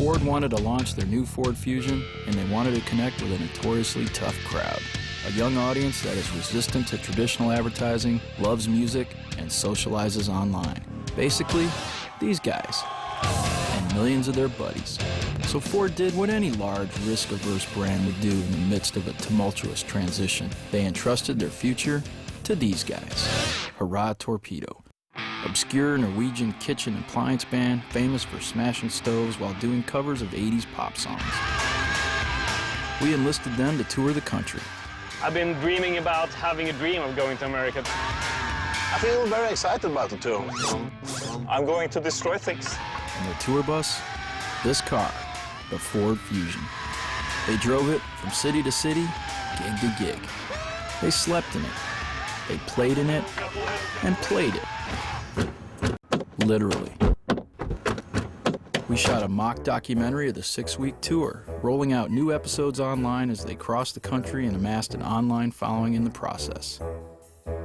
Ford wanted to launch their new Ford Fusion, and they wanted to connect with a notoriously tough crowd. A young audience that is resistant to traditional advertising, loves music, and socializes online. Basically, these guys. And millions of their buddies. So Ford did what any large, risk-averse brand would do in the midst of a tumultuous transition. They entrusted their future to these guys. Hurrah Torpedo. Obscure Norwegian kitchen appliance band, famous for smashing stoves while doing covers of 80s pop songs. We enlisted them to tour the country. I've been dreaming about having a dream of going to America. I feel very excited about the tour. I'm going to destroy things. And their tour bus? This car, the Ford Fusion. They drove it from city to city, gig to gig. They slept in it. They played in it, and played it. Literally. We shot a mock documentary of the 6-week tour, rolling out new episodes online as they crossed the country and amassed an online following in the process.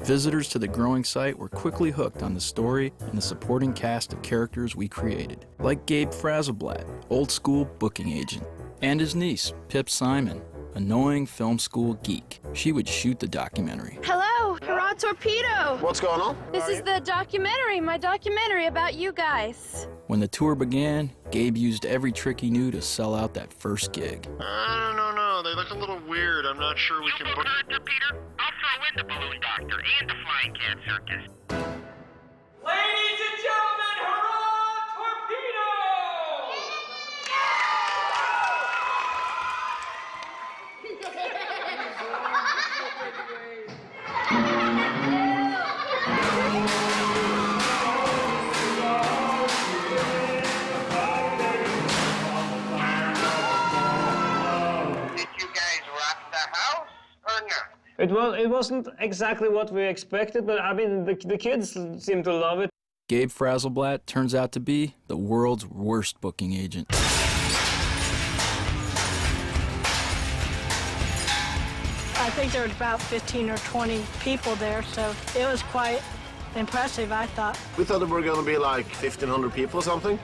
Visitors to the growing site were quickly hooked on the story and the supporting cast of characters we created, like Gabe Frazelblatt, old-school booking agent, and his niece, Pip Simon, annoying film school geek. She would shoot the documentary. Hello, Hurrah Torpedo! What's going on? This is the documentary, my documentary about you guys. When the tour began, Gabe used every trick he knew to sell out that first gig. No, they look a little weird. I'm not sure we can book... Peter, I'll throw in the Balloon Doctor and the Flying Cat Circus. Ladies and gentlemen, Hurrah Torpedo! Did you guys rock the house or not? It wasn't exactly what we expected, but I mean, the kids seem to love it. Gabe Frazelblatt turns out to be the world's worst booking agent. I think there was about 15 or 20 people there, so it was quite impressive, I thought. We thought there were going to be like 1,500 people or something.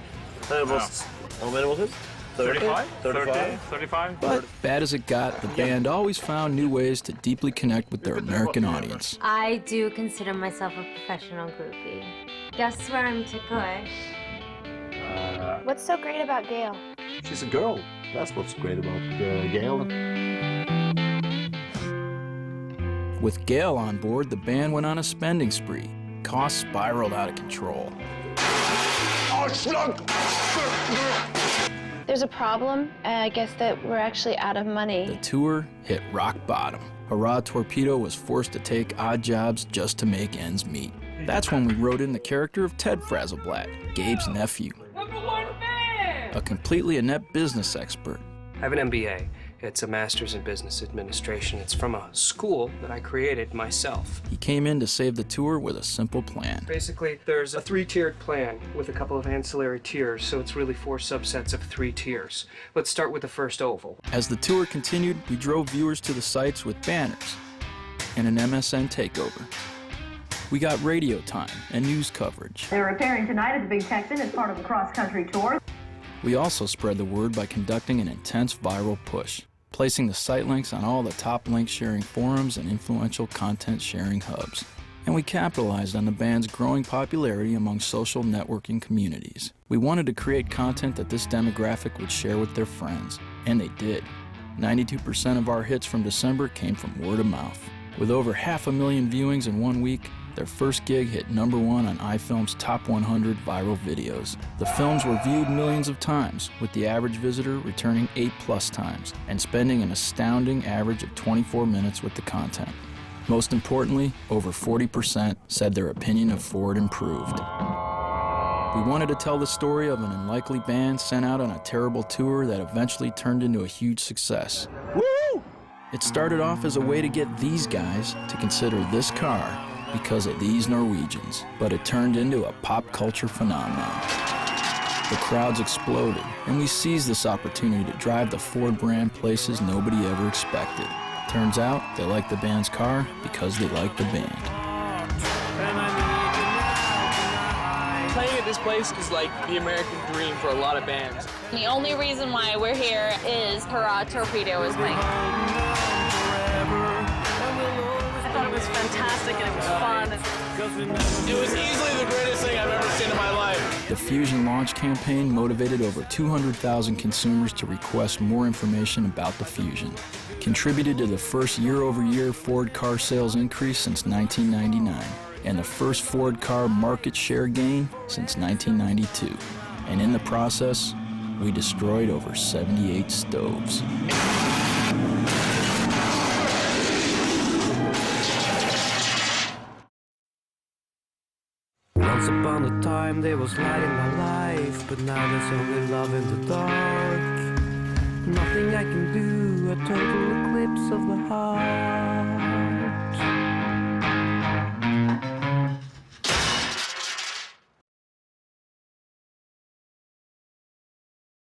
And it was, how many was it? 35? 35? But bad as it got, the band always found new ways to deeply connect with their American audience. I do consider myself a professional groupie. Guess where I'm ticklish? What's so great about Gail? She's a girl. That's what's great about Gail. With Gail on board, the band went on a spending spree. Costs spiraled out of control. There's a problem, and I guess that we're actually out of money. The tour hit rock bottom. Hurrah Torpedo was forced to take odd jobs just to make ends meet. That's when we wrote in the character of Ted Frazelblatt, Gabe's nephew. A completely inept business expert. I have an MBA. It's a master's in business administration. It's from a school that I created myself. He came in to save the tour with a simple plan. Basically, there's a 3-tiered plan with a couple of ancillary tiers, so it's really 4 subsets of 3 tiers. Let's start with the first oval. As the tour continued, we drove viewers to the sites with banners and an MSN takeover. We got radio time and news coverage. They're appearing tonight at the Big Texan as part of a cross-country tour. We also spread the word by conducting an intense viral push, placing the site links on all the top link-sharing forums and influential content-sharing hubs. And we capitalized on the band's growing popularity among social networking communities. We wanted to create content that this demographic would share with their friends, and they did. 92% of our hits from December came from word of mouth. With over 500,000 viewings in 1 week, their first gig hit #1 on iFilm's Top 100 viral videos. The films were viewed millions of times, with the average visitor returning 8+ times and spending an astounding average of 24 minutes with the content. Most importantly, over 40% said their opinion of Ford improved. We wanted to tell the story of an unlikely band sent out on a terrible tour that eventually turned into a huge success. Woo! It started off as a way to get these guys to consider this car because of these Norwegians, but it turned into a pop culture phenomenon. The crowds exploded, and we seized this opportunity to drive the Ford brand places nobody ever expected. Turns out they like the band's car because they like the band. Playing at this place is like the American dream for a lot of bands. The only reason why we're here is Hurrah Torpedo is playing. I thought it was fantastic and it was fun. It was easily the greatest thing I've ever seen in my life. The Fusion launch campaign motivated over 200,000 consumers to request more information about the Fusion, contributed to the first year-over-year Ford car sales increase since 1999, and the first Ford car market share gain since 1992. And in the process, we destroyed over 78 stoves. Once upon a time there was light in my life, but now there's only love in the dark. Nothing I can do, a total eclipse of the heart.